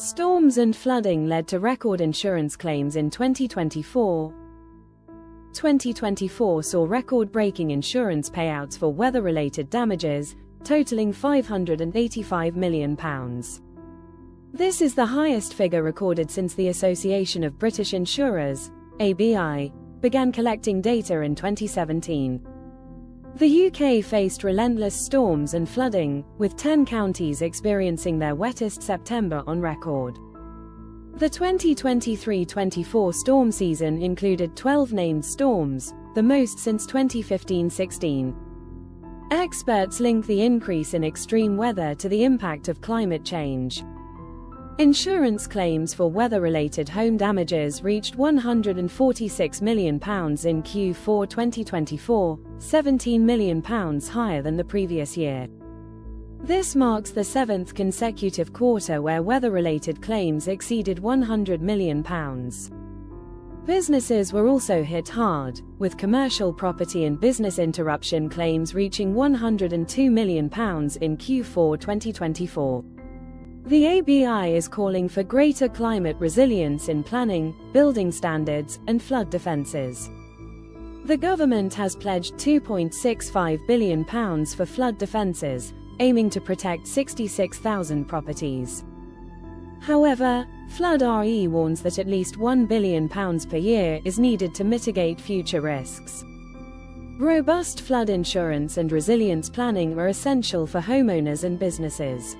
Storms and flooding led to record insurance claims in 2024. 2024 saw record-breaking insurance payouts for weather-related damages, totaling £585 million. This is the highest figure recorded since the Association of British Insurers, ABI, began collecting data in 2017. The UK faced relentless storms and flooding, with 10 counties experiencing their wettest September on record. The 2023-24 storm season included 12 named storms, the most since 2015-16. Experts link the increase in extreme weather to the impact of climate change. Insurance claims for weather-related home damages reached £146 million in Q4 2024, £17 million higher than the previous year. This marks the seventh consecutive quarter where weather-related claims exceeded £100 million. Businesses were also hit hard, with commercial property and business interruption claims reaching £102 million in Q4 2024. The ABI is calling for greater climate resilience in planning, building standards, and flood defences. The government has pledged £2.65 billion for flood defences, aiming to protect 66,000 properties. However, Flood RE warns that at least £1 billion per year is needed to mitigate future risks. Robust flood insurance and resilience planning are essential for homeowners and businesses.